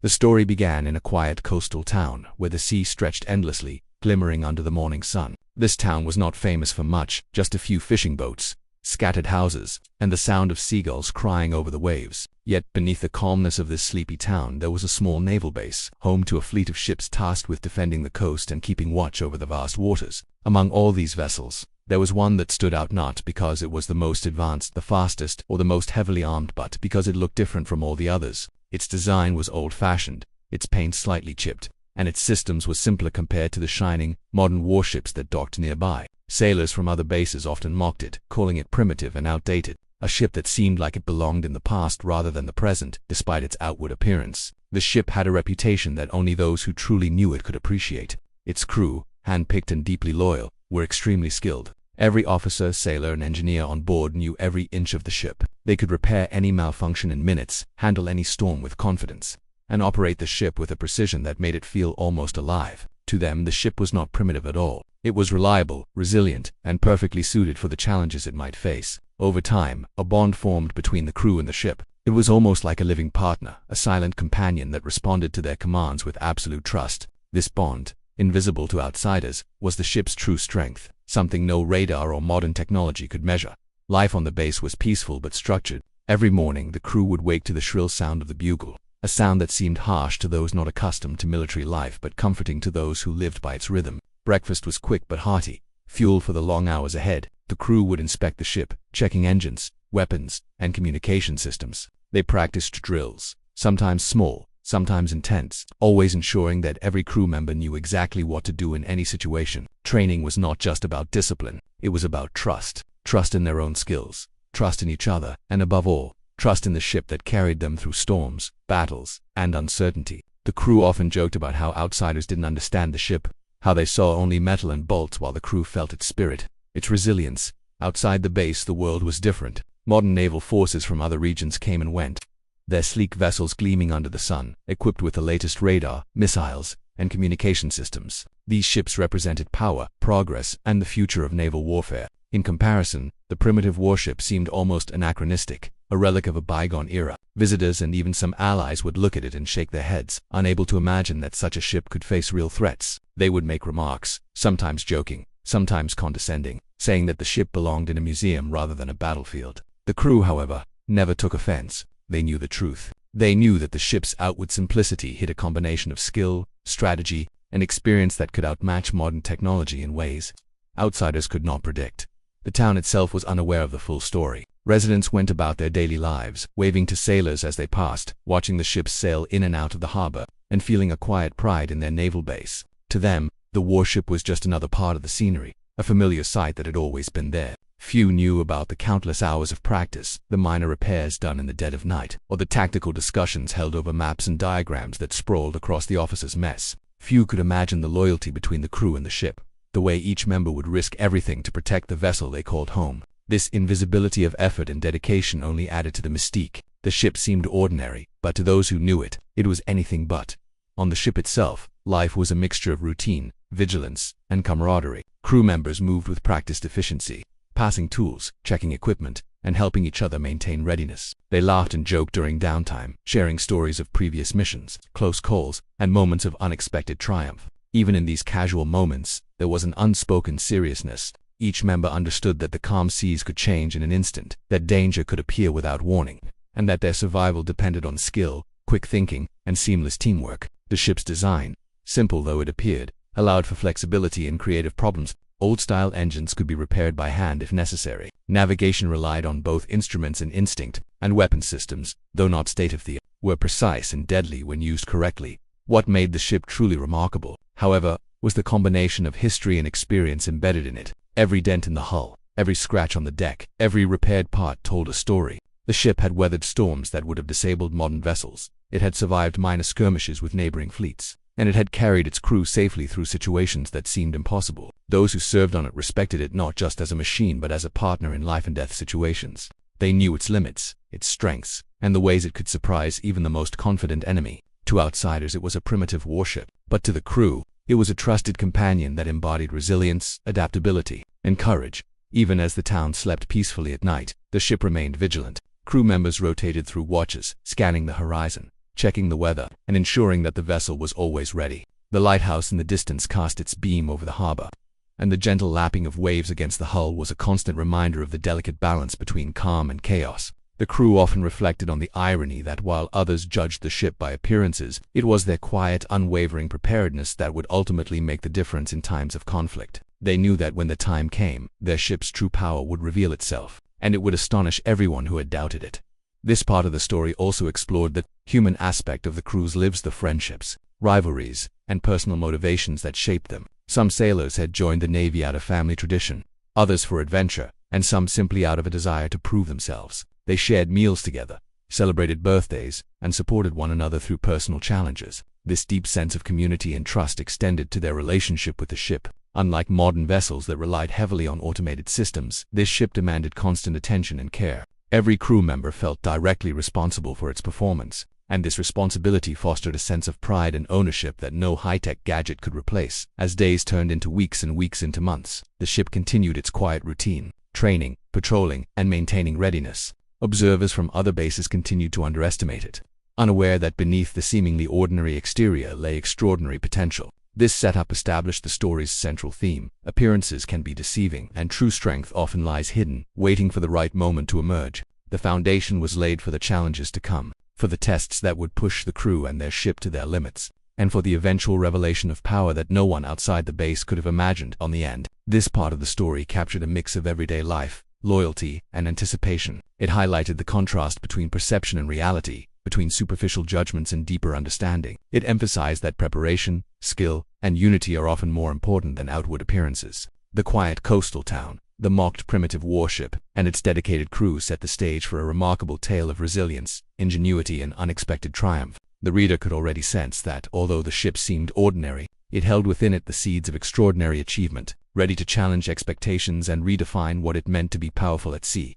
The story began in a quiet coastal town where the sea stretched endlessly, glimmering under the morning sun. This town was not famous for much, just a few fishing boats, scattered houses, and the sound of seagulls crying over the waves. Yet beneath the calmness of this sleepy town there was a small naval base, home to a fleet of ships tasked with defending the coast and keeping watch over the vast waters. Among all these vessels, there was one that stood out not because it was the most advanced, the fastest, or the most heavily armed, but because it looked different from all the others. Its design was old-fashioned, its paint slightly chipped, and its systems were simpler compared to the shining, modern warships that docked nearby. Sailors from other bases often mocked it, calling it primitive and outdated, a ship that seemed like it belonged in the past rather than the present, despite its outward appearance. The ship had a reputation that only those who truly knew it could appreciate. Its crew, hand-picked and deeply loyal, were extremely skilled. Every officer, sailor, and engineer on board knew every inch of the ship. They could repair any malfunction in minutes, handle any storm with confidence, and operate the ship with a precision that made it feel almost alive. To them, the ship was not primitive at all. It was reliable, resilient, and perfectly suited for the challenges it might face. Over time, a bond formed between the crew and the ship. It was almost like a living partner, a silent companion that responded to their commands with absolute trust. This bond, invisible to outsiders, was the ship's true strength, something no radar or modern technology could measure. Life on the base was peaceful but structured. Every morning, the crew would wake to the shrill sound of the bugle, a sound that seemed harsh to those not accustomed to military life but comforting to those who lived by its rhythm. Breakfast was quick but hearty, fuel for the long hours ahead. The crew would inspect the ship, checking engines, weapons, and communication systems. They practiced drills, sometimes small, sometimes intense, always ensuring that every crew member knew exactly what to do in any situation. Training was not just about discipline, it was about trust. Trust in their own skills, trust in each other, and above all, trust in the ship that carried them through storms, battles, and uncertainty. The crew often joked about how outsiders didn't understand the ship, how they saw only metal and bolts while the crew felt its spirit, its resilience. Outside the base, the world was different. Modern naval forces from other regions came and went, their sleek vessels gleaming under the sun, equipped with the latest radar, missiles, and communication systems. These ships represented power, progress, and the future of naval warfare. In comparison, the primitive warship seemed almost anachronistic, a relic of a bygone era. Visitors and even some allies would look at it and shake their heads, unable to imagine that such a ship could face real threats. They would make remarks, sometimes joking, sometimes condescending, saying that the ship belonged in a museum rather than a battlefield. The crew, however, never took offense. They knew the truth. They knew that the ship's outward simplicity hid a combination of skill, strategy, and experience that could outmatch modern technology in ways outsiders could not predict. The town itself was unaware of the full story. Residents went about their daily lives, waving to sailors as they passed, watching the ships sail in and out of the harbor, and feeling a quiet pride in their naval base. To them, the warship was just another part of the scenery, a familiar sight that had always been there. Few knew about the countless hours of practice, the minor repairs done in the dead of night, or the tactical discussions held over maps and diagrams that sprawled across the officers' mess. Few could imagine the loyalty between the crew and the ship, the way each member would risk everything to protect the vessel they called home. This invisibility of effort and dedication only added to the mystique. The ship seemed ordinary, but to those who knew it, it was anything but. On the ship itself, life was a mixture of routine, vigilance, and camaraderie. Crew members moved with practiced efficiency, passing tools, checking equipment, and helping each other maintain readiness. They laughed and joked during downtime, sharing stories of previous missions, close calls, and moments of unexpected triumph. Even in these casual moments, there was an unspoken seriousness. Each member understood that the calm seas could change in an instant, that danger could appear without warning, and that their survival depended on skill, quick thinking, and seamless teamwork. The ship's design, simple though it appeared, allowed for flexibility in creative problems. Old-style engines could be repaired by hand if necessary. Navigation relied on both instruments and instinct, and weapon systems, though not state-of-the-art, were precise and deadly when used correctly. What made the ship truly remarkable, however, was the combination of history and experience embedded in it. Every dent in the hull, every scratch on the deck, every repaired part told a story. The ship had weathered storms that would have disabled modern vessels. It had survived minor skirmishes with neighboring fleets, and it had carried its crew safely through situations that seemed impossible. Those who served on it respected it not just as a machine but as a partner in life-and-death situations. They knew its limits, its strengths, and the ways it could surprise even the most confident enemy. To outsiders it was a primitive warship, but to the crew, it was a trusted companion that embodied resilience, adaptability, and courage. Even as the town slept peacefully at night, the ship remained vigilant. Crew members rotated through watches, scanning the horizon, checking the weather, and ensuring that the vessel was always ready. The lighthouse in the distance cast its beam over the harbor, and the gentle lapping of waves against the hull was a constant reminder of the delicate balance between calm and chaos. The crew often reflected on the irony that while others judged the ship by appearances, it was their quiet, unwavering preparedness that would ultimately make the difference in times of conflict. They knew that when the time came, their ship's true power would reveal itself, and it would astonish everyone who had doubted it. This part of the story also explored the human aspect of the crew's lives, the friendships, rivalries, and personal motivations that shaped them. Some sailors had joined the Navy out of family tradition, others for adventure, and some simply out of a desire to prove themselves. They shared meals together, celebrated birthdays, and supported one another through personal challenges. This deep sense of community and trust extended to their relationship with the ship. Unlike modern vessels that relied heavily on automated systems, this ship demanded constant attention and care. Every crew member felt directly responsible for its performance, and this responsibility fostered a sense of pride and ownership that no high-tech gadget could replace. As days turned into weeks and weeks into months, the ship continued its quiet routine, training, patrolling, and maintaining readiness. Observers from other bases continued to underestimate it, unaware that beneath the seemingly ordinary exterior lay extraordinary potential. This setup established the story's central theme. Appearances can be deceiving, and true strength often lies hidden, waiting for the right moment to emerge. The foundation was laid for the challenges to come, for the tests that would push the crew and their ship to their limits, and for the eventual revelation of power that no one outside the base could have imagined. On the end, this part of the story captured a mix of everyday life, loyalty, and anticipation. It highlighted the contrast between perception and reality, between superficial judgments and deeper understanding. It emphasized that preparation, skill, and unity are often more important than outward appearances. The quiet coastal town, the mocked primitive warship, and its dedicated crew set the stage for a remarkable tale of resilience, ingenuity, and unexpected triumph. The reader could already sense that, although the ship seemed ordinary, it held within it the seeds of extraordinary achievement, ready to challenge expectations and redefine what it meant to be powerful at sea.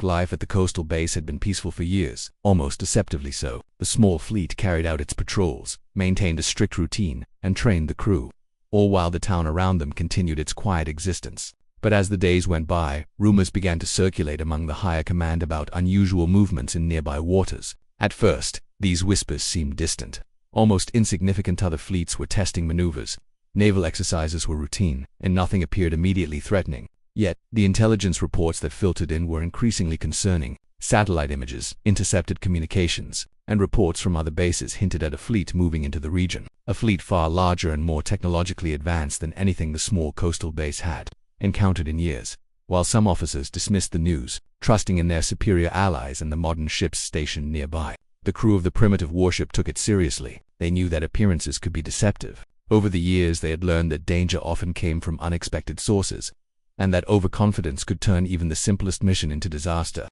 Life at the coastal base had been peaceful for years, almost deceptively so. The small fleet carried out its patrols, maintained a strict routine, and trained the crew, all while the town around them continued its quiet existence. But as the days went by, rumors began to circulate among the higher command about unusual movements in nearby waters. At first, these whispers seemed distant, almost insignificant. Other fleets were testing maneuvers, naval exercises were routine, and nothing appeared immediately threatening. Yet, the intelligence reports that filtered in were increasingly concerning. Satellite images, intercepted communications, and reports from other bases hinted at a fleet moving into the region. A fleet far larger and more technologically advanced than anything the small coastal base had encountered in years. While some officers dismissed the news, trusting in their superior allies and the modern ships stationed nearby, the crew of the primitive warship took it seriously. They knew that appearances could be deceptive. Over the years, they had learned that danger often came from unexpected sources, and that overconfidence could turn even the simplest mission into disaster.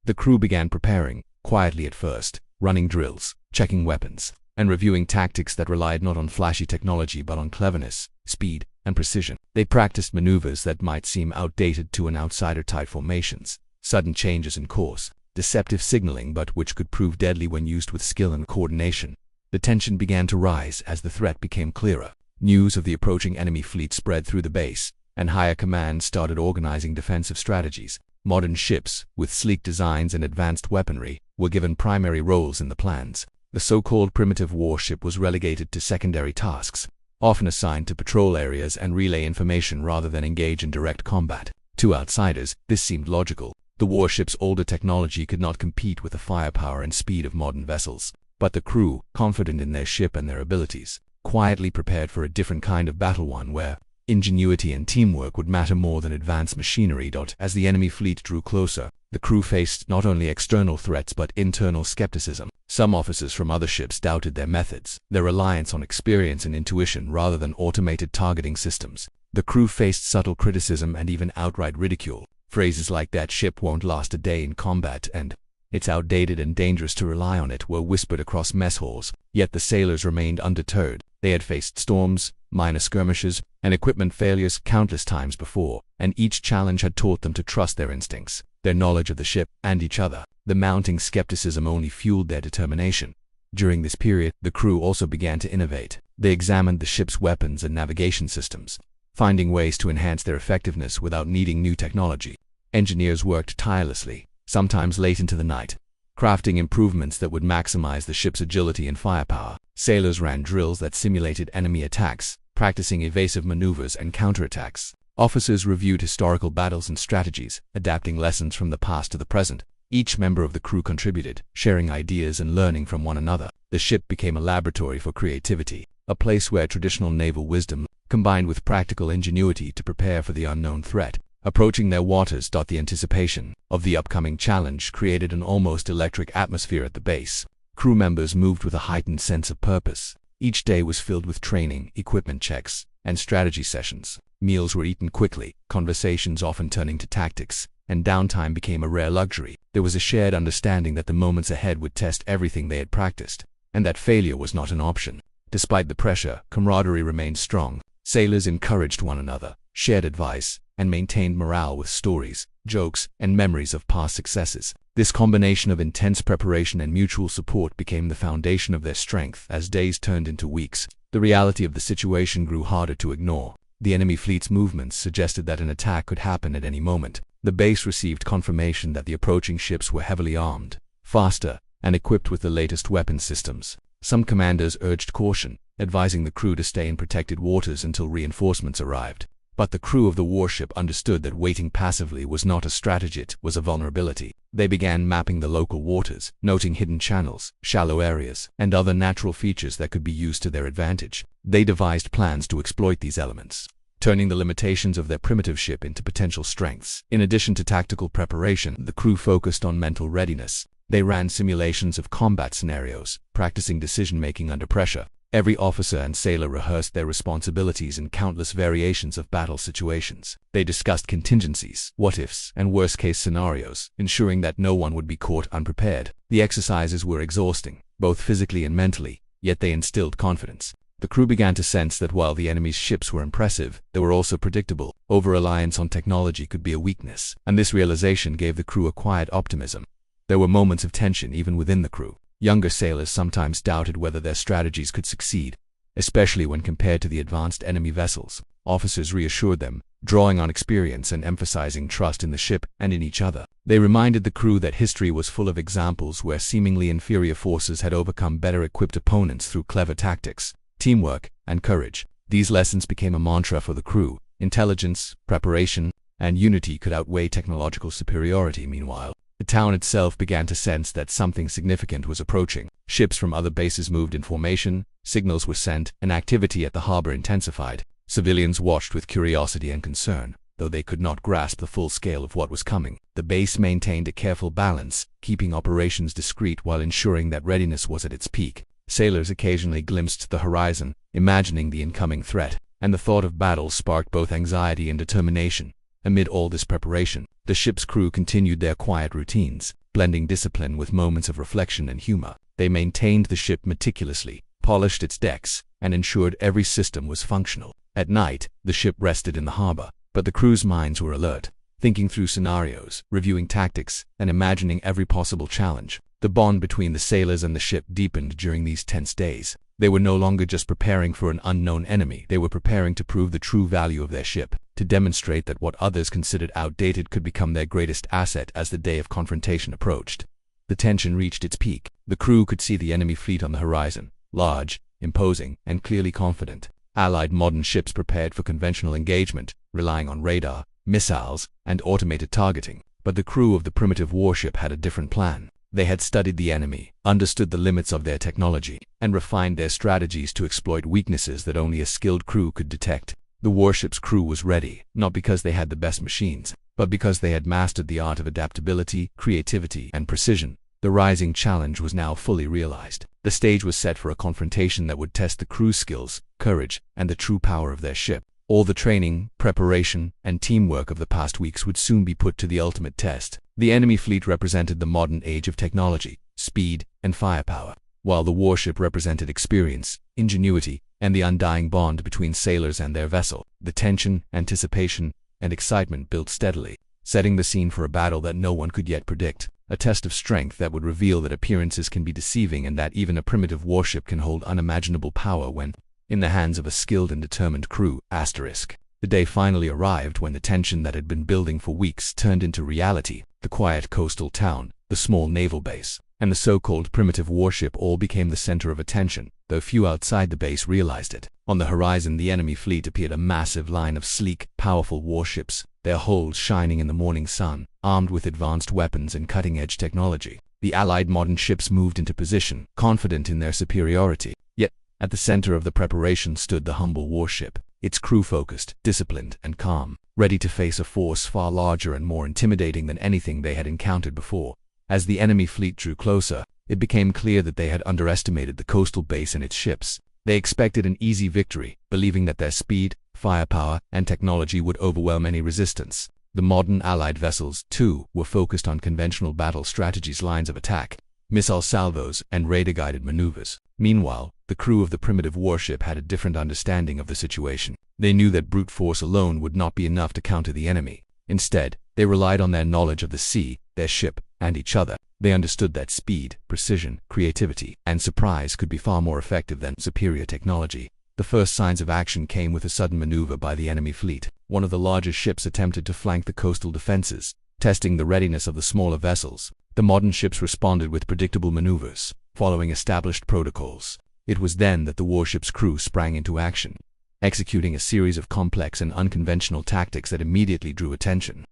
The crew began preparing, quietly at first, running drills, checking weapons, and reviewing tactics that relied not on flashy technology but on cleverness, speed, and precision. They practiced maneuvers that might seem outdated to an outsider: tight formations, sudden changes in course, deceptive signaling but which could prove deadly when used with skill and coordination. The tension began to rise as the threat became clearer. News of the approaching enemy fleet spread through the base, and higher command started organizing defensive strategies. Modern ships, with sleek designs and advanced weaponry, were given primary roles in the plans. The so-called primitive warship was relegated to secondary tasks, often assigned to patrol areas and relay information rather than engage in direct combat. To outsiders, this seemed logical. The warship's older technology could not compete with the firepower and speed of modern vessels. But the crew, confident in their ship and their abilities, quietly prepared for a different kind of battle, one where ingenuity and teamwork would matter more than advanced machinery. As the enemy fleet drew closer, the crew faced not only external threats but internal skepticism. Some officers from other ships doubted their methods, their reliance on experience and intuition rather than automated targeting systems. The crew faced subtle criticism and even outright ridicule. Phrases like "that ship won't last a day in combat" and "it's outdated and dangerous to rely on it" were whispered across mess halls. Yet the sailors remained undeterred. They had faced storms, minor skirmishes, and equipment failures countless times before, and each challenge had taught them to trust their instincts, their knowledge of the ship, and each other. The mounting skepticism only fueled their determination. During this period, the crew also began to innovate. They examined the ship's weapons and navigation systems, finding ways to enhance their effectiveness without needing new technology. Engineers worked tirelessly, sometimes late into the night, crafting improvements that would maximize the ship's agility and firepower. Sailors ran drills that simulated enemy attacks, practicing evasive maneuvers and counterattacks. Officers reviewed historical battles and strategies, adapting lessons from the past to the present. Each member of the crew contributed, sharing ideas and learning from one another. The ship became a laboratory for creativity, a place where traditional naval wisdom combined with practical ingenuity to prepare for the unknown threat. Approaching their waters, the anticipation of the upcoming challenge created an almost electric atmosphere at the base. Crew members moved with a heightened sense of purpose. Each day was filled with training, equipment checks, and strategy sessions. Meals were eaten quickly, conversations often turning to tactics, and downtime became a rare luxury. There was a shared understanding that the moments ahead would test everything they had practiced, and that failure was not an option. Despite the pressure, camaraderie remained strong. Sailors encouraged one another, shared advice, and maintained morale with stories, jokes, and memories of past successes. This combination of intense preparation and mutual support became the foundation of their strength. As days turned into weeks, the reality of the situation grew harder to ignore. The enemy fleet's movements suggested that an attack could happen at any moment. The base received confirmation that the approaching ships were heavily armed, faster, and equipped with the latest weapon systems. Some commanders urged caution, advising the crew to stay in protected waters until reinforcements arrived. But the crew of the warship understood that waiting passively was not a strategy, it was a vulnerability. They began mapping the local waters, noting hidden channels, shallow areas, and other natural features that could be used to their advantage. They devised plans to exploit these elements, turning the limitations of their primitive ship into potential strengths. In addition to tactical preparation, the crew focused on mental readiness. They ran simulations of combat scenarios, practicing decision-making under pressure. Every officer and sailor rehearsed their responsibilities in countless variations of battle situations. They discussed contingencies, what-ifs, and worst-case scenarios, ensuring that no one would be caught unprepared. The exercises were exhausting, both physically and mentally, yet they instilled confidence. The crew began to sense that while the enemy's ships were impressive, they were also predictable. Over-reliance on technology could be a weakness, and this realization gave the crew a quiet optimism. There were moments of tension even within the crew. Younger sailors sometimes doubted whether their strategies could succeed, especially when compared to the advanced enemy vessels. Officers reassured them, drawing on experience and emphasizing trust in the ship and in each other. They reminded the crew that history was full of examples where seemingly inferior forces had overcome better-equipped opponents through clever tactics, teamwork, and courage. These lessons became a mantra for the crew. Intelligence, preparation, and unity could outweigh technological superiority. Meanwhile, the town itself began to sense that something significant was approaching. Ships from other bases moved in formation, signals were sent, and activity at the harbor intensified. Civilians watched with curiosity and concern, though they could not grasp the full scale of what was coming. The base maintained a careful balance, keeping operations discreet while ensuring that readiness was at its peak. Sailors occasionally glimpsed the horizon, imagining the incoming threat, and the thought of battle sparked both anxiety and determination. Amid all this preparation, the ship's crew continued their quiet routines, blending discipline with moments of reflection and humor. They maintained the ship meticulously, polished its decks, and ensured every system was functional. At night, the ship rested in the harbor, but the crew's minds were alert, thinking through scenarios, reviewing tactics, and imagining every possible challenge. The bond between the sailors and the ship deepened during these tense days. They were no longer just preparing for an unknown enemy, they were preparing to prove the true value of their ship, to demonstrate that what others considered outdated could become their greatest asset as the day of confrontation approached. The tension reached its peak. The crew could see the enemy fleet on the horizon, large, imposing, and clearly confident. Allied modern ships prepared for conventional engagement, relying on radar, missiles, and automated targeting. But the crew of the primitive warship had a different plan. They had studied the enemy, understood the limits of their technology, and refined their strategies to exploit weaknesses that only a skilled crew could detect. The warship's crew was ready, not because they had the best machines, but because they had mastered the art of adaptability, creativity, and precision. The rising challenge was now fully realized. The stage was set for a confrontation that would test the crew's skills, courage, and the true power of their ship. All the training, preparation, and teamwork of the past weeks would soon be put to the ultimate test. The enemy fleet represented the modern age of technology, speed, and firepower, while the warship represented experience, ingenuity, and the undying bond between sailors and their vessel. The tension, anticipation, and excitement built steadily, setting the scene for a battle that no one could yet predict. A test of strength that would reveal that appearances can be deceiving and that even a primitive warship can hold unimaginable power when in the hands of a skilled and determined crew. The day finally arrived when the tension that had been building for weeks turned into reality. The quiet coastal town, the small naval base, and the so-called primitive warship all became the center of attention, though few outside the base realized it. On the horizon, the enemy fleet appeared, a massive line of sleek, powerful warships, their hulls shining in the morning sun, armed with advanced weapons and cutting-edge technology. The Allied modern ships moved into position, confident in their superiority. Yet, at the center of the preparation stood the humble warship, its crew focused, disciplined, and calm, ready to face a force far larger and more intimidating than anything they had encountered before. As the enemy fleet drew closer, it became clear that they had underestimated the coastal base and its ships. They expected an easy victory, believing that their speed, firepower, and technology would overwhelm any resistance. The modern Allied vessels, too, were focused on conventional battle strategies, lines of attack, missile salvos, and radar-guided maneuvers. Meanwhile, the crew of the primitive warship had a different understanding of the situation. They knew that brute force alone would not be enough to counter the enemy. Instead, they relied on their knowledge of the sea, their ship, and each other. They understood that speed, precision, creativity, and surprise could be far more effective than superior technology. The first signs of action came with a sudden maneuver by the enemy fleet. One of the larger ships attempted to flank the coastal defenses, testing the readiness of the smaller vessels. The modern ships responded with predictable maneuvers, following established protocols. It was then that the warship's crew sprang into action, executing a series of complex and unconventional tactics that immediately drew attention.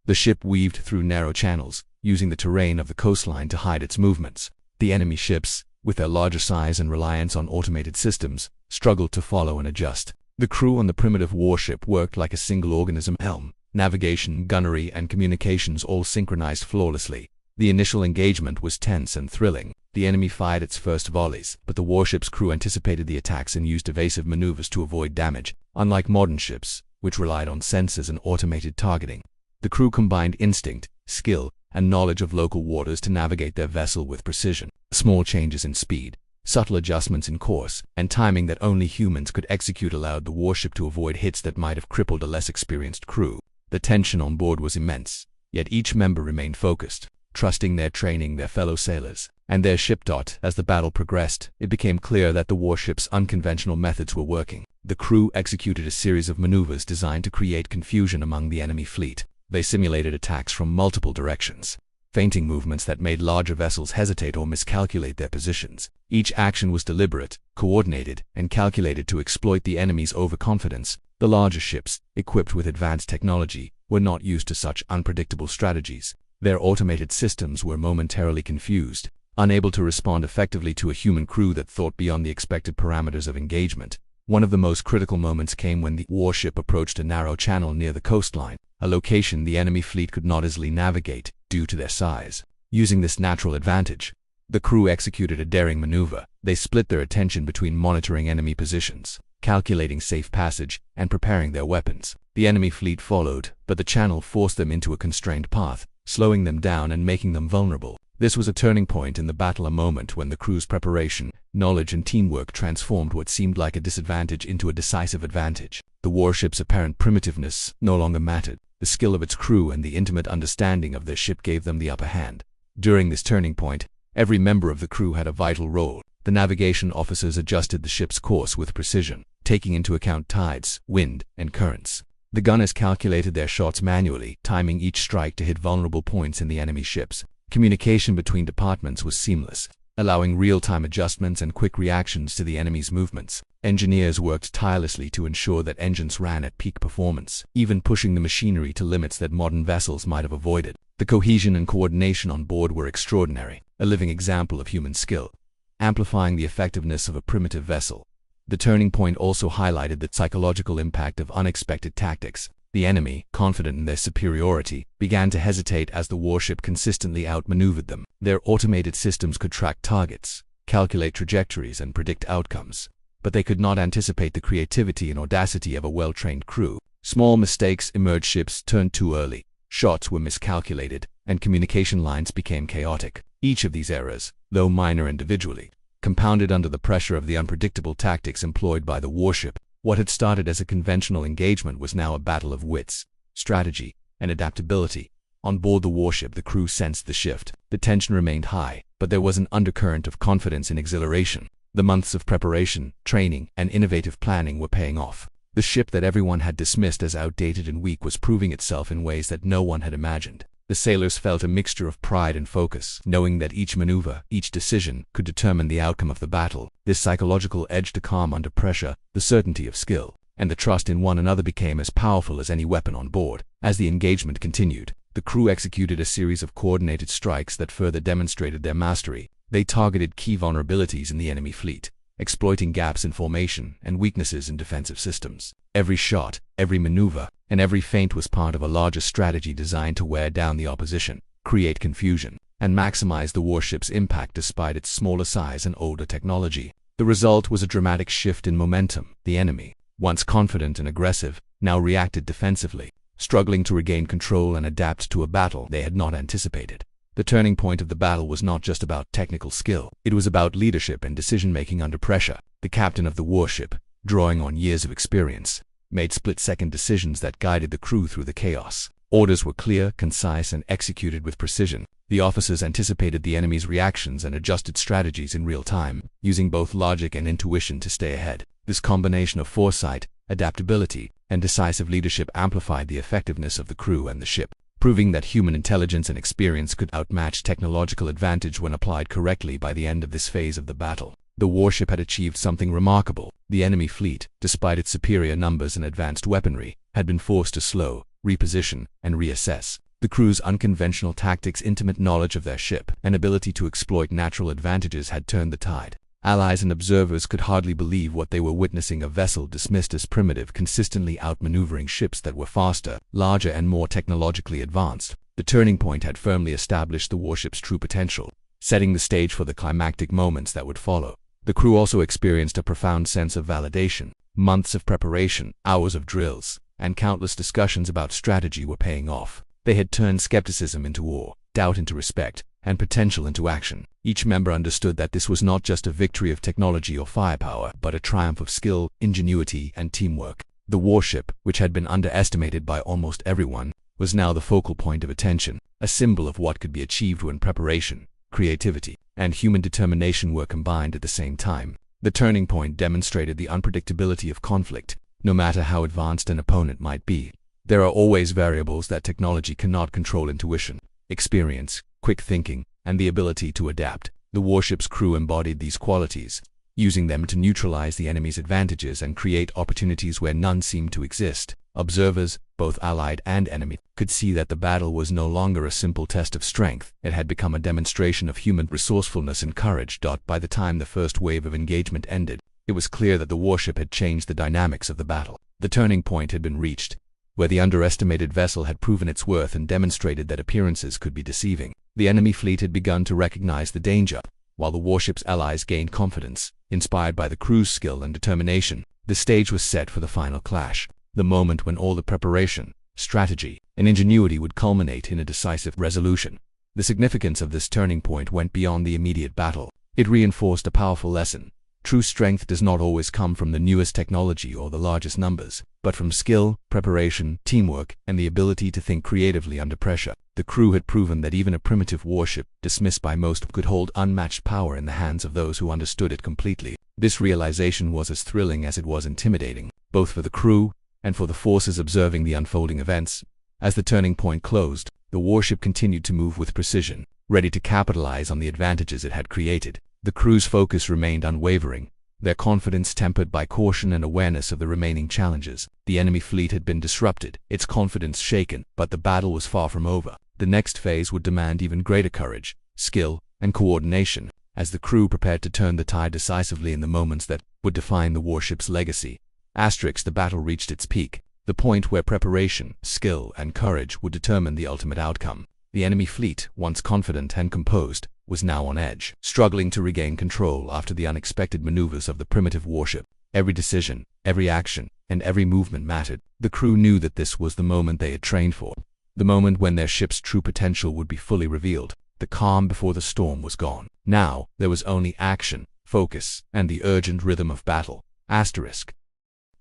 The ship weaved through narrow channels, using the terrain of the coastline to hide its movements. The enemy ships, with their larger size and reliance on automated systems, struggled to follow and adjust. The crew on the primitive warship worked like a single organism. Helm, navigation, gunnery, and communications all synchronized flawlessly. The initial engagement was tense and thrilling. The enemy fired its first volleys, but the warship's crew anticipated the attacks and used evasive maneuvers to avoid damage. Unlike modern ships, which relied on sensors and automated targeting, the crew combined instinct, skill, and knowledge of local waters to navigate their vessel with precision. Small changes in speed, subtle adjustments in course, and timing that only humans could execute allowed the warship to avoid hits that might have crippled a less experienced crew. The tension on board was immense, yet each member remained focused, trusting their training, their fellow sailors, and their ship. As the battle progressed, it became clear that the warship's unconventional methods were working. The crew executed a series of maneuvers designed to create confusion among the enemy fleet. They simulated attacks from multiple directions, feinting movements that made larger vessels hesitate or miscalculate their positions. Each action was deliberate, coordinated, and calculated to exploit the enemy's overconfidence. The larger ships, equipped with advanced technology, were not used to such unpredictable strategies. Their automated systems were momentarily confused, unable to respond effectively to a human crew that thought beyond the expected parameters of engagement. One of the most critical moments came when the warship approached a narrow channel near the coastline, a location the enemy fleet could not easily navigate due to their size. Using this natural advantage, the crew executed a daring maneuver. They split their attention between monitoring enemy positions, calculating safe passage, and preparing their weapons. The enemy fleet followed, but the channel forced them into a constrained path, slowing them down and making them vulnerable. This was a turning point in the battle, a moment when the crew's preparation, knowledge, and teamwork transformed what seemed like a disadvantage into a decisive advantage. The warship's apparent primitiveness no longer mattered. The skill of its crew and the intimate understanding of their ship gave them the upper hand. During this turning point, every member of the crew had a vital role. The navigation officers adjusted the ship's course with precision, taking into account tides, wind, and currents. The gunners calculated their shots manually, timing each strike to hit vulnerable points in the enemy ships. Communication between departments was seamless, allowing real-time adjustments and quick reactions to the enemy's movements. Engineers worked tirelessly to ensure that engines ran at peak performance, even pushing the machinery to limits that modern vessels might have avoided. The cohesion and coordination on board were extraordinary, a living example of human skill, amplifying the effectiveness of a primitive vessel. The turning point also highlighted the psychological impact of unexpected tactics. The enemy, confident in their superiority, began to hesitate as the warship consistently outmaneuvered them. Their automated systems could track targets, calculate trajectories, and predict outcomes, but they could not anticipate the creativity and audacity of a well-trained crew. Small mistakes emerged, ships turned too early, shots were miscalculated, and communication lines became chaotic. Each of these errors, though minor individually, compounded under the pressure of the unpredictable tactics employed by the warship. What had started as a conventional engagement was now a battle of wits, strategy, and adaptability. On board the warship, the crew sensed the shift. The tension remained high, but there was an undercurrent of confidence and exhilaration. The months of preparation, training, and innovative planning were paying off. The ship that everyone had dismissed as outdated and weak was proving itself in ways that no one had imagined. The sailors felt a mixture of pride and focus, knowing that each maneuver, each decision, could determine the outcome of the battle. This psychological edge to calm under pressure, the certainty of skill, and the trust in one another became as powerful as any weapon on board. As the engagement continued, the crew executed a series of coordinated strikes that further demonstrated their mastery. They targeted key vulnerabilities in the enemy fleet, exploiting gaps in formation and weaknesses in defensive systems. Every shot, every maneuver, and every feint was part of a larger strategy designed to wear down the opposition, create confusion, and maximize the warship's impact despite its smaller size and older technology. The result was a dramatic shift in momentum. The enemy, once confident and aggressive, now reacted defensively, struggling to regain control and adapt to a battle they had not anticipated. The turning point of the battle was not just about technical skill. It was about leadership and decision-making under pressure. The captain of the warship, drawing on years of experience, made split-second decisions that guided the crew through the chaos. Orders were clear, concise, and executed with precision. The officers anticipated the enemy's reactions and adjusted strategies in real time, using both logic and intuition to stay ahead. This combination of foresight, adaptability, and decisive leadership amplified the effectiveness of the crew and the ship, proving that human intelligence and experience could outmatch technological advantage when applied correctly. By the end of this phase of the battle, the warship had achieved something remarkable. The enemy fleet, despite its superior numbers and advanced weaponry, had been forced to slow, reposition, and reassess. The crew's unconventional tactics, intimate knowledge of their ship, and ability to exploit natural advantages had turned the tide. Allies and observers could hardly believe what they were witnessing: a vessel dismissed as primitive, consistently outmaneuvering ships that were faster, larger, and more technologically advanced. The turning point had firmly established the warship's true potential, setting the stage for the climactic moments that would follow. The crew also experienced a profound sense of validation. Months of preparation, hours of drills, and countless discussions about strategy were paying off. They had turned skepticism into awe, doubt into respect, and potential into action. Each member understood that this was not just a victory of technology or firepower, but a triumph of skill, ingenuity, and teamwork. The warship, which had been underestimated by almost everyone, was now the focal point of attention, a symbol of what could be achieved when preparation, creativity, and human determination were combined at the same time. The turning point demonstrated the unpredictability of conflict. No matter how advanced an opponent might be, there are always variables that technology cannot control: intuition, experience, quick thinking, and the ability to adapt. The warship's crew embodied these qualities, using them to neutralize the enemy's advantages and create opportunities where none seemed to exist. Observers, both allied and enemy, could see that the battle was no longer a simple test of strength. It had become a demonstration of human resourcefulness and courage. By the time the first wave of engagement ended, it was clear that the warship had changed the dynamics of the battle. The turning point had been reached, where the underestimated vessel had proven its worth and demonstrated that appearances could be deceiving. The enemy fleet had begun to recognize the danger, while the warship's allies gained confidence, inspired by the crew's skill and determination. The stage was set for the final clash, the moment when all the preparation, strategy, and ingenuity would culminate in a decisive resolution. The significance of this turning point went beyond the immediate battle. It reinforced a powerful lesson. True strength does not always come from the newest technology or the largest numbers, but from skill, preparation, teamwork, and the ability to think creatively under pressure. The crew had proven that even a primitive warship, dismissed by most, could hold unmatched power in the hands of those who understood it completely. This realization was as thrilling as it was intimidating, both for the crew and for the forces observing the unfolding events. As the turning point closed, the warship continued to move with precision, ready to capitalize on the advantages it had created. The crew's focus remained unwavering, their confidence tempered by caution and awareness of the remaining challenges. The enemy fleet had been disrupted, its confidence shaken, but the battle was far from over. The next phase would demand even greater courage, skill, and coordination, as the crew prepared to turn the tide decisively in the moments that would define the warship's legacy. The battle reached its peak, the point where preparation, skill, and courage would determine the ultimate outcome. The enemy fleet, once confident and composed, was now on edge, struggling to regain control after the unexpected maneuvers of the primitive warship. Every decision, every action, and every movement mattered. The crew knew that this was the moment they had trained for, the moment when their ship's true potential would be fully revealed. The calm before the storm was gone. Now, there was only action, focus, and the urgent rhythm of battle.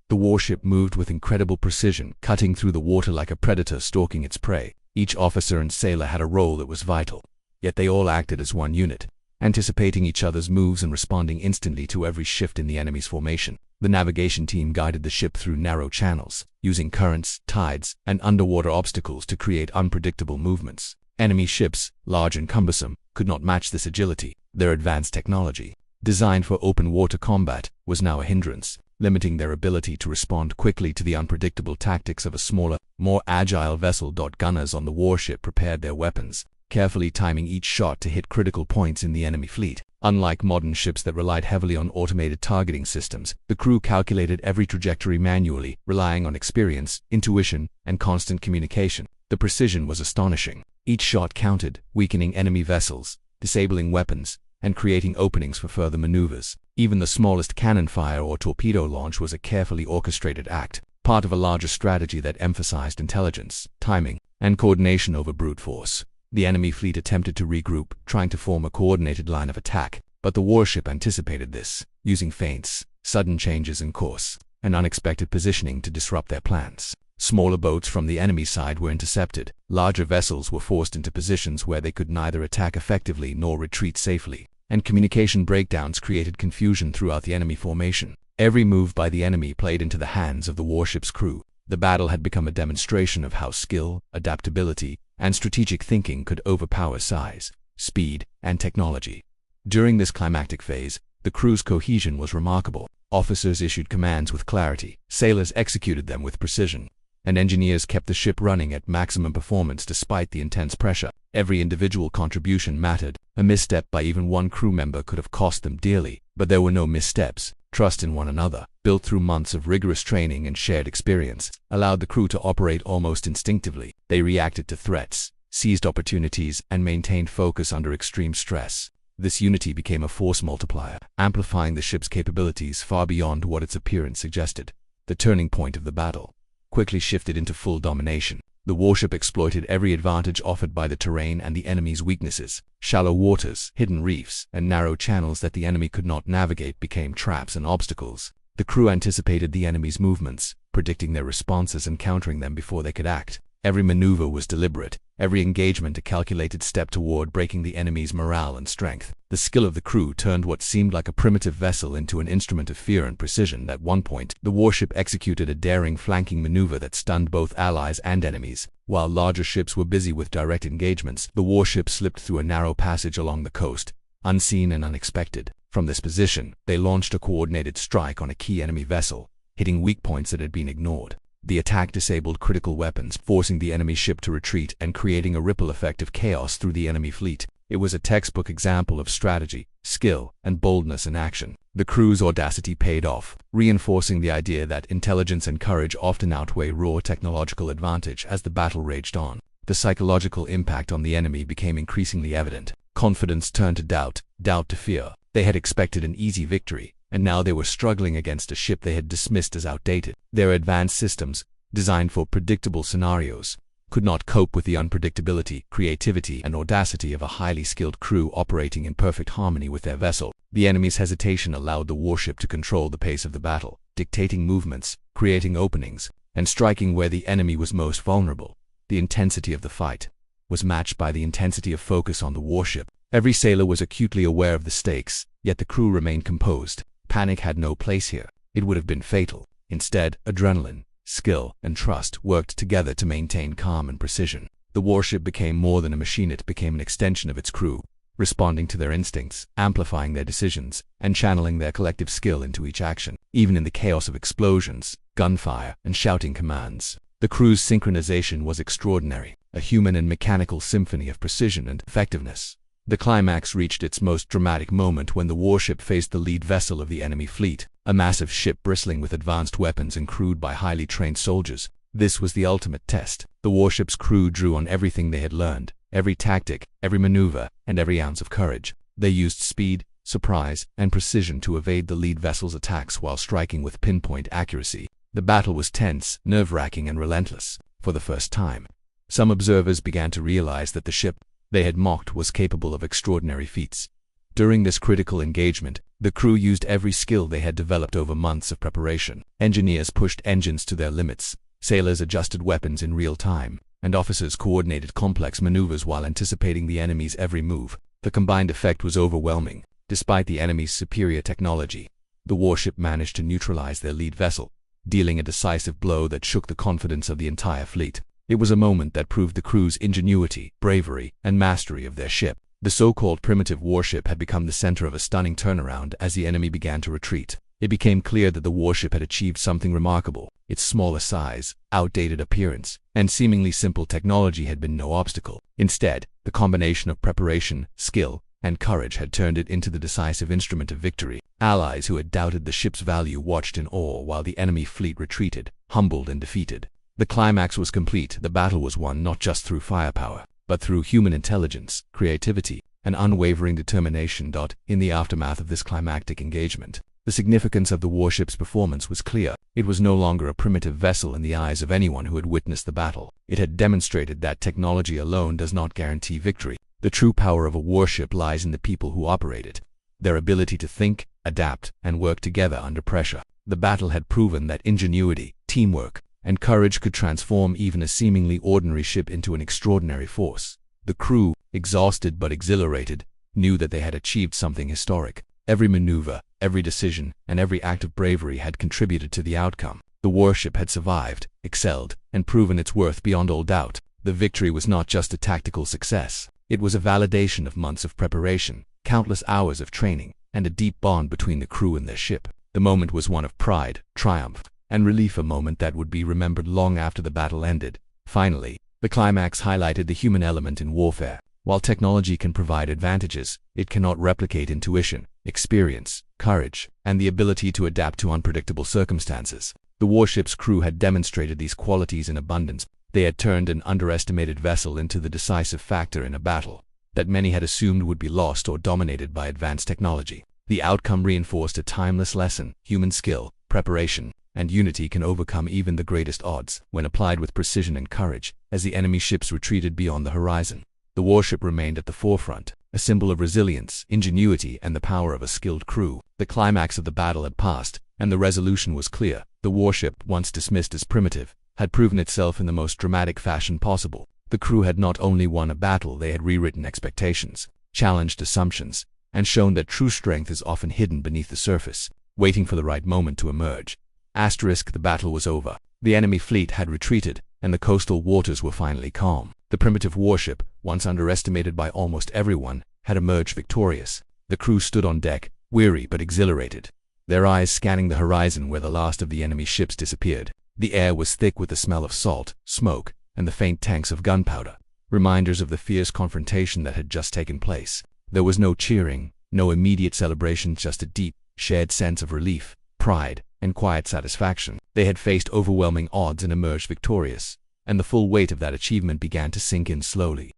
The warship moved with incredible precision, cutting through the water like a predator stalking its prey. Each officer and sailor had a role that was vital, yet they all acted as one unit, anticipating each other's moves and responding instantly to every shift in the enemy's formation. The navigation team guided the ship through narrow channels, using currents, tides, and underwater obstacles to create unpredictable movements. Enemy ships, large and cumbersome, could not match this agility. Their advanced technology, designed for open water combat, was now a hindrance, limiting their ability to respond quickly to the unpredictable tactics of a smaller, more agile vessel. Gunners on the warship prepared their weapons, carefully timing each shot to hit critical points in the enemy fleet. Unlike modern ships that relied heavily on automated targeting systems, the crew calculated every trajectory manually, relying on experience, intuition, and constant communication. The precision was astonishing. Each shot counted, weakening enemy vessels, disabling weapons, and creating openings for further maneuvers. Even the smallest cannon fire or torpedo launch was a carefully orchestrated act, part of a larger strategy that emphasized intelligence, timing, and coordination over brute force. The enemy fleet attempted to regroup, trying to form a coordinated line of attack, but the warship anticipated this, using feints, sudden changes in course, and unexpected positioning to disrupt their plans. Smaller boats from the enemy side were intercepted. Larger vessels were forced into positions where they could neither attack effectively nor retreat safely, and communication breakdowns created confusion throughout the enemy formation. Every move by the enemy played into the hands of the warship's crew. The battle had become a demonstration of how skill, adaptability, and strategic thinking could overpower size, speed, and technology. During this climactic phase, the crew's cohesion was remarkable. Officers issued commands with clarity, sailors executed them with precision, and engineers kept the ship running at maximum performance despite the intense pressure. Every individual contribution mattered. A misstep by even one crew member could have cost them dearly, but there were no missteps. Trust in one another, built through months of rigorous training and shared experience, allowed the crew to operate almost instinctively. They reacted to threats, seized opportunities, and maintained focus under extreme stress. This unity became a force multiplier, amplifying the ship's capabilities far beyond what its appearance suggested. The turning point of the battle quickly shifted into full domination. The warship exploited every advantage offered by the terrain and the enemy's weaknesses. Shallow waters, hidden reefs, and narrow channels that the enemy could not navigate became traps and obstacles. The crew anticipated the enemy's movements, predicting their responses and countering them before they could act. Every maneuver was deliberate, every engagement a calculated step toward breaking the enemy's morale and strength. The skill of the crew turned what seemed like a primitive vessel into an instrument of fear and precision. At one point, the warship executed a daring flanking maneuver that stunned both allies and enemies. While larger ships were busy with direct engagements, the warship slipped through a narrow passage along the coast, unseen and unexpected. From this position, they launched a coordinated strike on a key enemy vessel, hitting weak points that had been ignored. The attack disabled critical weapons, forcing the enemy ship to retreat and creating a ripple effect of chaos through the enemy fleet. It was a textbook example of strategy, skill, and boldness in action. The crew's audacity paid off, reinforcing the idea that intelligence and courage often outweigh raw technological advantage. As the battle raged on, the psychological impact on the enemy became increasingly evident. Confidence turned to doubt, doubt to fear. They had expected an easy victory, and now they were struggling against a ship they had dismissed as outdated. Their advanced systems, designed for predictable scenarios, could not cope with the unpredictability, creativity, and audacity of a highly skilled crew operating in perfect harmony with their vessel. The enemy's hesitation allowed the warship to control the pace of the battle, dictating movements, creating openings, and striking where the enemy was most vulnerable. The intensity of the fight was matched by the intensity of focus on the warship. Every sailor was acutely aware of the stakes, yet the crew remained composed. Panic had no place here. It would have been fatal. Instead, adrenaline, skill, and trust worked together to maintain calm and precision. The warship became more than a machine. It became an extension of its crew, responding to their instincts, amplifying their decisions, and channeling their collective skill into each action. Even in the chaos of explosions, gunfire, and shouting commands, the crew's synchronization was extraordinary, a human and mechanical symphony of precision and effectiveness. The climax reached its most dramatic moment when the warship faced the lead vessel of the enemy fleet, a massive ship bristling with advanced weapons and crewed by highly trained soldiers. This was the ultimate test. The warship's crew drew on everything they had learned, every tactic, every maneuver, and every ounce of courage. They used speed, surprise, and precision to evade the lead vessel's attacks while striking with pinpoint accuracy. The battle was tense, nerve-wracking, and relentless. For the first time, some observers began to realize that the ship they had mocked was capable of extraordinary feats. During this critical engagement, the crew used every skill they had developed over months of preparation. Engineers pushed engines to their limits, sailors adjusted weapons in real time, and officers coordinated complex maneuvers while anticipating the enemy's every move. The combined effect was overwhelming. Despite the enemy's superior technology, the warship managed to neutralize their lead vessel, dealing a decisive blow that shook the confidence of the entire fleet. It was a moment that proved the crew's ingenuity, bravery, and mastery of their ship. The so-called primitive warship had become the center of a stunning turnaround as the enemy began to retreat. It became clear that the warship had achieved something remarkable. Its smaller size, outdated appearance, and seemingly simple technology had been no obstacle. Instead, the combination of preparation, skill, and courage had turned it into the decisive instrument of victory. Allies who had doubted the ship's value watched in awe while the enemy fleet retreated, humbled and defeated. The climax was complete. The battle was won not just through firepower, but through human intelligence, creativity, and unwavering determination. In the aftermath of this climactic engagement, the significance of the warship's performance was clear. It was no longer a primitive vessel in the eyes of anyone who had witnessed the battle. It had demonstrated that technology alone does not guarantee victory. The true power of a warship lies in the people who operate it, their ability to think, adapt, and work together under pressure. The battle had proven that ingenuity, teamwork, and courage could transform even a seemingly ordinary ship into an extraordinary force. The crew, exhausted but exhilarated, knew that they had achieved something historic. Every maneuver, every decision, and every act of bravery had contributed to the outcome. The warship had survived, excelled, and proven its worth beyond all doubt. The victory was not just a tactical success. It was a validation of months of preparation, countless hours of training, and a deep bond between the crew and their ship. The moment was one of pride, triumph, and relief, a moment that would be remembered long after the battle ended. Finally, the climax highlighted the human element in warfare. While technology can provide advantages, it cannot replicate intuition, experience, courage, and the ability to adapt to unpredictable circumstances. The warship's crew had demonstrated these qualities in abundance. They had turned an underestimated vessel into the decisive factor in a battle that many had assumed would be lost or dominated by advanced technology. The outcome reinforced a timeless lesson: human skill, preparation, and unity can overcome even the greatest odds when applied with precision and courage. As the enemy ships retreated beyond the horizon, the warship remained at the forefront, a symbol of resilience, ingenuity, and the power of a skilled crew. The climax of the battle had passed, and the resolution was clear. The warship, once dismissed as primitive, had proven itself in the most dramatic fashion possible. The crew had not only won a battle, they had rewritten expectations, challenged assumptions, and shown that true strength is often hidden beneath the surface, waiting for the right moment to emerge. The battle was over. The enemy fleet had retreated, and the coastal waters were finally calm. The primitive warship, once underestimated by almost everyone, had emerged victorious. The crew stood on deck, weary but exhilarated, their eyes scanning the horizon where the last of the enemy ships disappeared. The air was thick with the smell of salt, smoke, and the faint tanks of gunpowder, reminders of the fierce confrontation that had just taken place. There was no cheering, no immediate celebration, just a deep, shared sense of relief, pride, and quiet satisfaction. They had faced overwhelming odds and emerged victorious, and the full weight of that achievement began to sink in slowly.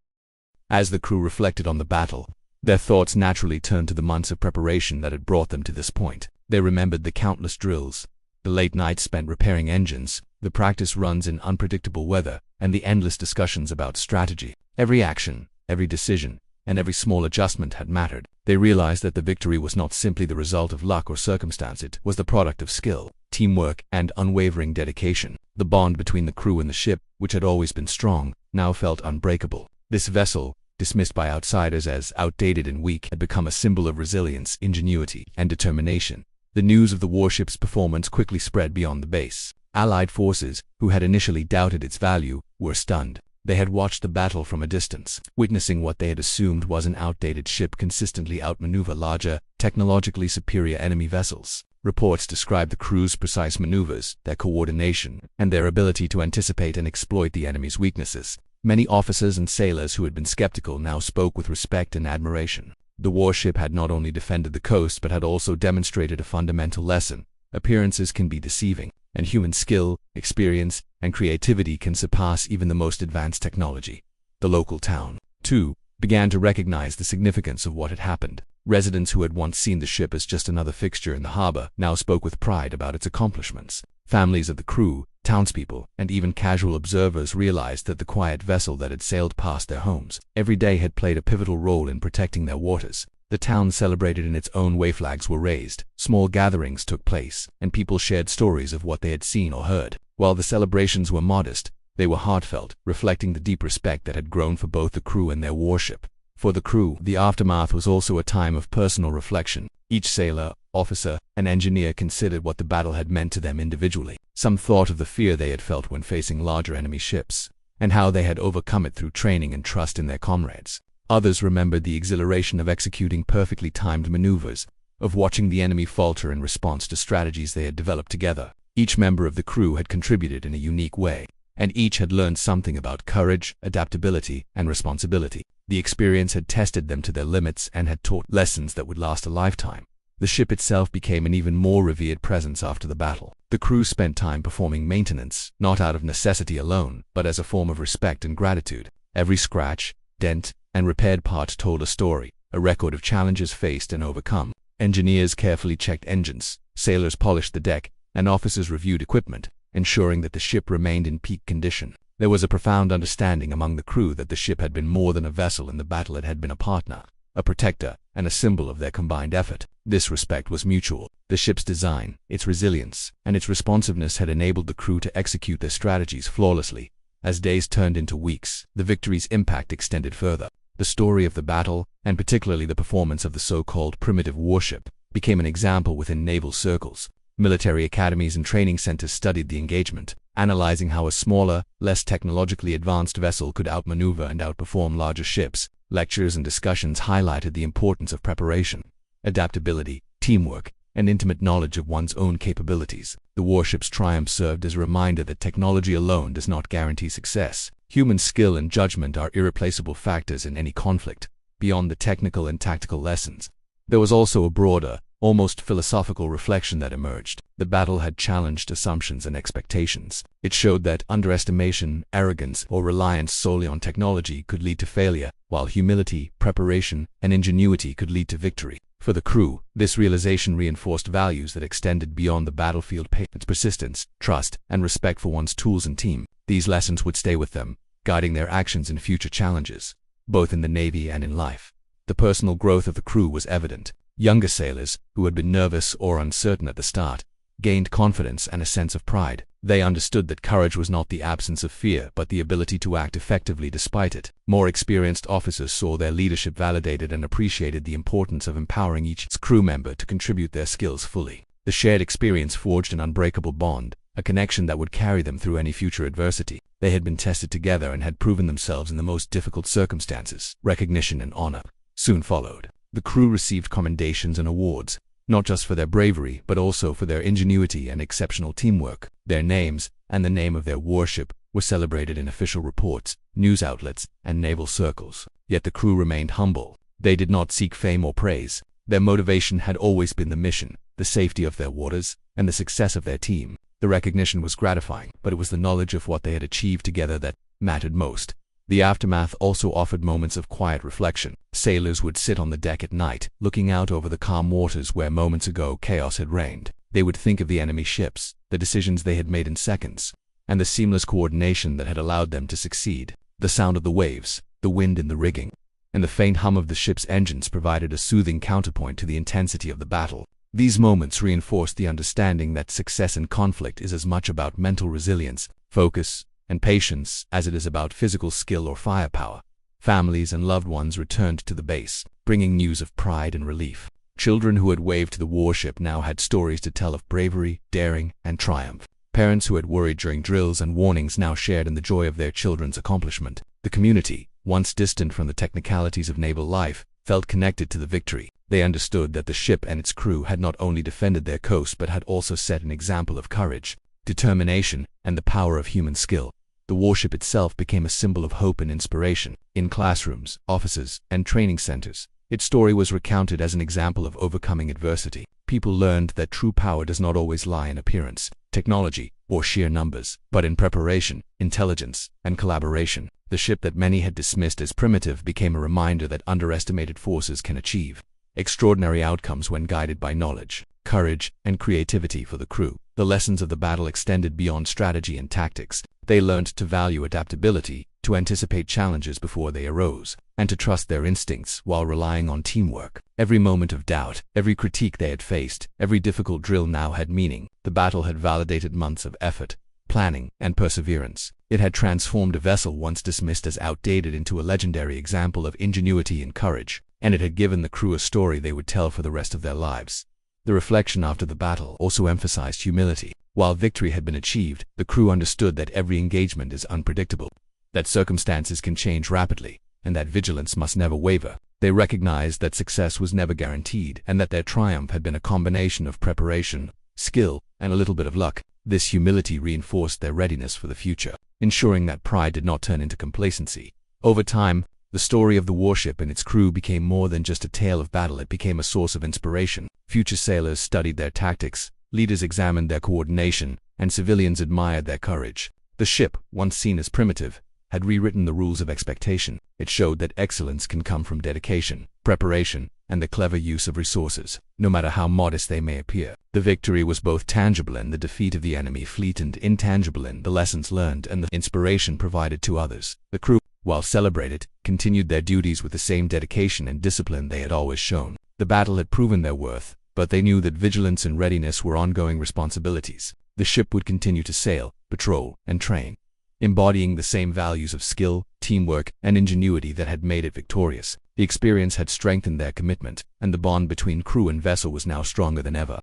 As the crew reflected on the battle, their thoughts naturally turned to the months of preparation that had brought them to this point. They remembered the countless drills, the late nights spent repairing engines, the practice runs in unpredictable weather, and the endless discussions about strategy. Every action, every decision, and every small adjustment had mattered. They realized that the victory was not simply the result of luck or circumstance. It was the product of skill, teamwork, and unwavering dedication. The bond between the crew and the ship, which had always been strong, now felt unbreakable. This vessel, dismissed by outsiders as outdated and weak, had become a symbol of resilience, ingenuity, and determination. The news of the warship's performance quickly spread beyond the base. Allied forces, who had initially doubted its value, were stunned. They had watched the battle from a distance, witnessing what they had assumed was an outdated ship consistently outmaneuver larger, technologically superior enemy vessels. Reports described the crew's precise maneuvers, their coordination, and their ability to anticipate and exploit the enemy's weaknesses. Many officers and sailors who had been skeptical now spoke with respect and admiration. The warship had not only defended the coast but had also demonstrated a fundamental lesson: appearances can be deceiving, and human skill, experience, and creativity can surpass even the most advanced technology. The local town, too, began to recognize the significance of what had happened. Residents who had once seen the ship as just another fixture in the harbor now spoke with pride about its accomplishments. Families of the crew, townspeople, and even casual observers realized that the quiet vessel that had sailed past their homes every day had played a pivotal role in protecting their waters. The town celebrated in its own way. Flags were raised, small gatherings took place, and people shared stories of what they had seen or heard. While the celebrations were modest, they were heartfelt, reflecting the deep respect that had grown for both the crew and their warship. For the crew, the aftermath was also a time of personal reflection. Each sailor, officer, and engineer considered what the battle had meant to them individually. Some thought of the fear they had felt when facing larger enemy ships, and how they had overcome it through training and trust in their comrades. Others remembered the exhilaration of executing perfectly timed maneuvers, of watching the enemy falter in response to strategies they had developed together. Each member of the crew had contributed in a unique way, and each had learned something about courage, adaptability, and responsibility. The experience had tested them to their limits and had taught lessons that would last a lifetime. The ship itself became an even more revered presence after the battle. The crew spent time performing maintenance, not out of necessity alone, but as a form of respect and gratitude. Every scratch, dent, and repaired part told a story, a record of challenges faced and overcome. Engineers carefully checked engines, sailors polished the deck, and officers reviewed equipment, ensuring that the ship remained in peak condition. There was a profound understanding among the crew that the ship had been more than a vessel in the battle. It had been a partner, a protector, and a symbol of their combined effort. This respect was mutual. The ship's design, its resilience, and its responsiveness had enabled the crew to execute their strategies flawlessly. As days turned into weeks, the victory's impact extended further. The story of the battle, and particularly the performance of the so-called primitive warship, became an example within naval circles. Military academies and training centers studied the engagement, analyzing how a smaller, less technologically advanced vessel could outmaneuver and outperform larger ships. Lectures and discussions highlighted the importance of preparation, adaptability, teamwork, and intimate knowledge of one's own capabilities. The warship's triumph served as a reminder that technology alone does not guarantee success. Human skill and judgment are irreplaceable factors in any conflict. Beyond the technical and tactical lessons, there was also a broader, almost philosophical reflection that emerged. The battle had challenged assumptions and expectations. It showed that underestimation, arrogance, or reliance solely on technology could lead to failure, while humility, preparation, and ingenuity could lead to victory. For the crew, this realization reinforced values that extended beyond the battlefield: patience, persistence, trust, and respect for one's tools and team. These lessons would stay with them, guiding their actions in future challenges, both in the Navy and in life. The personal growth of the crew was evident. Younger sailors, who had been nervous or uncertain at the start, gained confidence and a sense of pride. They understood that courage was not the absence of fear, but the ability to act effectively despite it. More experienced officers saw their leadership validated and appreciated the importance of empowering each crew member to contribute their skills fully. The shared experience forged an unbreakable bond, a connection that would carry them through any future adversity. They had been tested together and had proven themselves in the most difficult circumstances. Recognition and honor soon followed. The crew received commendations and awards, not just for their bravery, but also for their ingenuity and exceptional teamwork. Their names, and the name of their warship, were celebrated in official reports, news outlets, and naval circles. Yet the crew remained humble. They did not seek fame or praise. Their motivation had always been the mission, the safety of their waters, and the success of their team. The recognition was gratifying, but it was the knowledge of what they had achieved together that mattered most. The aftermath also offered moments of quiet reflection. Sailors would sit on the deck at night, looking out over the calm waters where moments ago chaos had reigned. They would think of the enemy ships, the decisions they had made in seconds, and the seamless coordination that had allowed them to succeed. The sound of the waves, the wind in the rigging, and the faint hum of the ship's engines provided a soothing counterpoint to the intensity of the battle. These moments reinforced the understanding that success in conflict is as much about mental resilience, focus, and patience as it is about physical skill or firepower. Families and loved ones returned to the base, bringing news of pride and relief. Children who had waved to the warship now had stories to tell of bravery, daring, and triumph. Parents who had worried during drills and warnings now shared in the joy of their children's accomplishment. The community, once distant from the technicalities of naval life, felt connected to the victory. They understood that the ship and its crew had not only defended their coast but had also set an example of courage, determination, and the power of human skill. The warship itself became a symbol of hope and inspiration. In classrooms, offices, and training centers, its story was recounted as an example of overcoming adversity. People learned that true power does not always lie in appearance, technology, or sheer numbers, but in preparation, intelligence, and collaboration. The ship that many had dismissed as primitive became a reminder that underestimated forces can achieve extraordinary outcomes when guided by knowledge, courage, and creativity. For the crew, the lessons of the battle extended beyond strategy and tactics. They learned to value adaptability, to anticipate challenges before they arose, and to trust their instincts while relying on teamwork. Every moment of doubt, every critique they had faced, every difficult drill now had meaning. The battle had validated months of effort, planning, and perseverance. It had transformed a vessel once dismissed as outdated into a legendary example of ingenuity and courage, and it had given the crew a story they would tell for the rest of their lives. The reflection after the battle also emphasized humility. While victory had been achieved, the crew understood that every engagement is unpredictable, that circumstances can change rapidly, and that vigilance must never waver. They recognized that success was never guaranteed, and that their triumph had been a combination of preparation, skill, and a little bit of luck. This humility reinforced their readiness for the future, ensuring that pride did not turn into complacency. Over time, the story of the warship and its crew became more than just a tale of battle. It became a source of inspiration. Future sailors studied their tactics, leaders examined their coordination, and civilians admired their courage. The ship, once seen as primitive, had rewritten the rules of expectation. It showed that excellence can come from dedication, preparation, and the clever use of resources, no matter how modest they may appear. The victory was both tangible in the defeat of the enemy fleet and intangible in the lessons learned and the inspiration provided to others. The crew, while celebrated, continued their duties with the same dedication and discipline they had always shown. The battle had proven their worth, but they knew that vigilance and readiness were ongoing responsibilities. The ship would continue to sail, patrol, and train, embodying the same values of skill, teamwork, and ingenuity that had made it victorious. The experience had strengthened their commitment, and the bond between crew and vessel was now stronger than ever.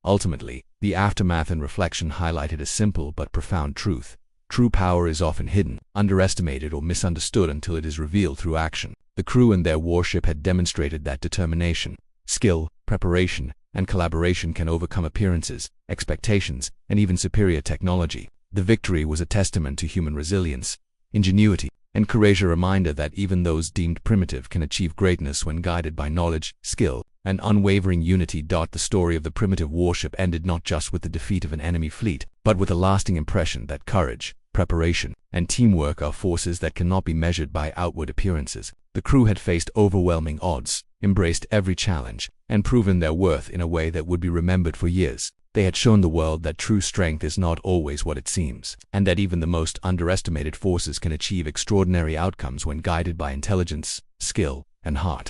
Ultimately, the aftermath and reflection highlighted a simple but profound truth. True power is often hidden, underestimated, or misunderstood until it is revealed through action. The crew and their warship had demonstrated that determination, skill, preparation, and collaboration can overcome appearances, expectations, and even superior technology. The victory was a testament to human resilience, ingenuity, and courage, a reminder that even those deemed primitive can achieve greatness when guided by knowledge, skill, and unwavering unity. The story of the primitive warship ended not just with the defeat of an enemy fleet, but with a lasting impression that courage, preparation, and teamwork are forces that cannot be measured by outward appearances. The crew had faced overwhelming odds, embraced every challenge, and proven their worth in a way that would be remembered for years. They had shown the world that true strength is not always what it seems, and that even the most underestimated forces can achieve extraordinary outcomes when guided by intelligence, skill, and heart.